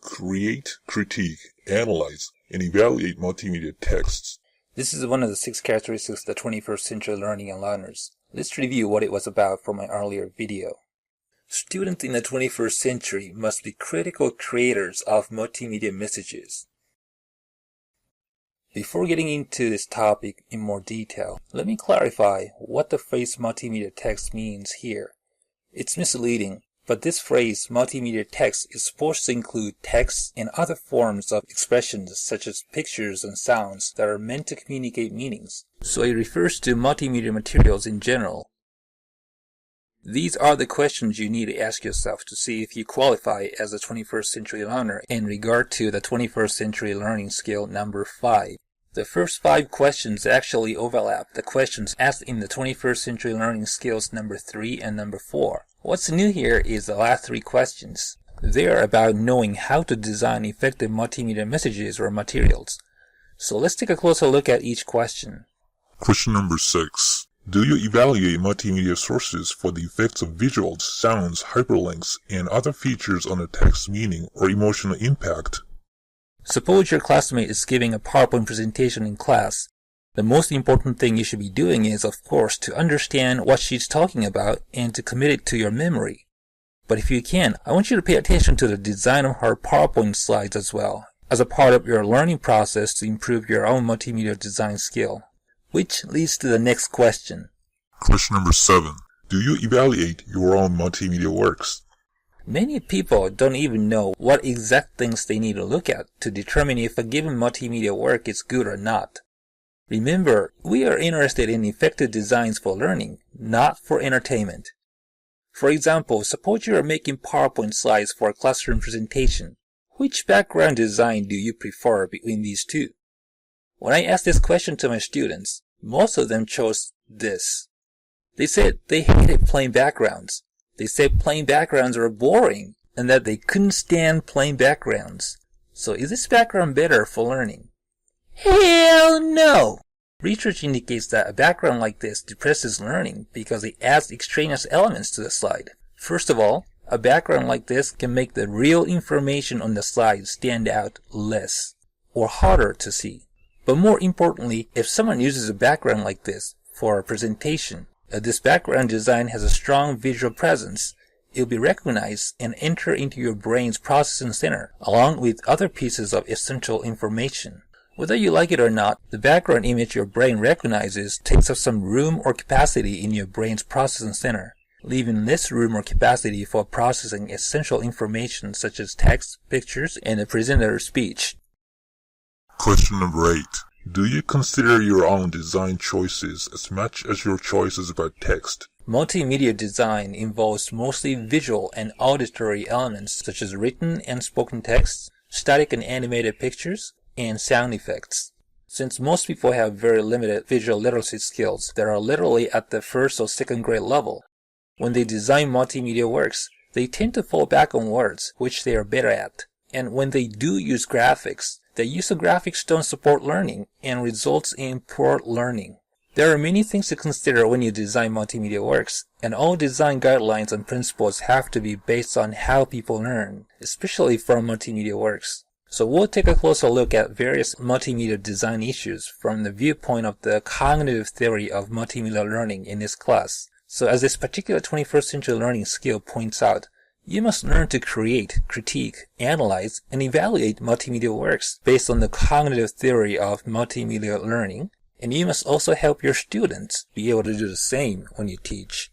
Create, critique, analyze, and evaluate multimedia texts. This is one of the 6 characteristics of the 21st century learning and learners. Let's review what it was about from my earlier video. Students in the 21st century must be critical creators of multimedia messages. Before getting into this topic in more detail, let me clarify what the phrase multimedia text means here. It's misleading, but this phrase multimedia text is supposed to include text and other forms of expressions such as pictures and sounds that are meant to communicate meanings. So it refers to multimedia materials in general. These are the questions you need to ask yourself to see if you qualify as a 21st century learner in regard to the 21st century learning skill number 5. The first 5 questions actually overlap the questions asked in the 21st century learning skills number 3 and number 4. What's new here is the last 3 questions. They are about knowing how to design effective multimedia messages or materials. So let's take a closer look at each question. Question number 6. Do you evaluate multimedia sources for the effects of visuals, sounds, hyperlinks, and other features on the text's meaning or emotional impact? Suppose your classmate is giving a PowerPoint presentation in class. The most important thing you should be doing is, of course, to understand what she's talking about and to commit it to your memory. But if you can, I want you to pay attention to the design of her PowerPoint slides as well, as a part of your learning process to improve your own multimedia design skill. Which leads to the next question. Question number 7. Do you evaluate your own multimedia works? Many people don't even know what exact things they need to look at to determine if a given multimedia work is good or not. Remember, we are interested in effective designs for learning, not for entertainment. For example, suppose you are making PowerPoint slides for a classroom presentation. Which background design do you prefer between these two? When I asked this question to my students, most of them chose this. They said they hated plain backgrounds. They said plain backgrounds are boring and that they couldn't stand plain backgrounds. So is this background better for learning? Hell no! Research indicates that a background like this depresses learning because it adds extraneous elements to the slide. First of all, a background like this can make the real information on the slide stand out less or harder to see. But more importantly, if someone uses a background like this for a presentation, this background design has a strong visual presence, it will be recognized and enter into your brain's processing center, along with other pieces of essential information. Whether you like it or not, the background image your brain recognizes takes up some room or capacity in your brain's processing center, leaving less room or capacity for processing essential information such as text, pictures, and the presenter's speech. Question number 8. Do you consider your own design choices as much as your choices about text? Multimedia design involves mostly visual and auditory elements such as written and spoken text, static and animated pictures, and sound effects. Since most people have very limited visual literacy skills that are literally at the 1st or 2nd grade level, when they design multimedia works, they tend to fall back on words which they are better at. And when they do use graphics, the use of graphics don't support learning and results in poor learning. There are many things to consider when you design multimedia works, and all design guidelines and principles have to be based on how people learn, especially from multimedia works. So we'll take a closer look at various multimedia design issues from the viewpoint of the cognitive theory of multimedia learning in this class. So as this particular 21st century learning skill points out, you must learn to create, critique, analyze, and evaluate multimedia works based on the cognitive theory of multimedia learning, and you must also help your students be able to do the same when you teach.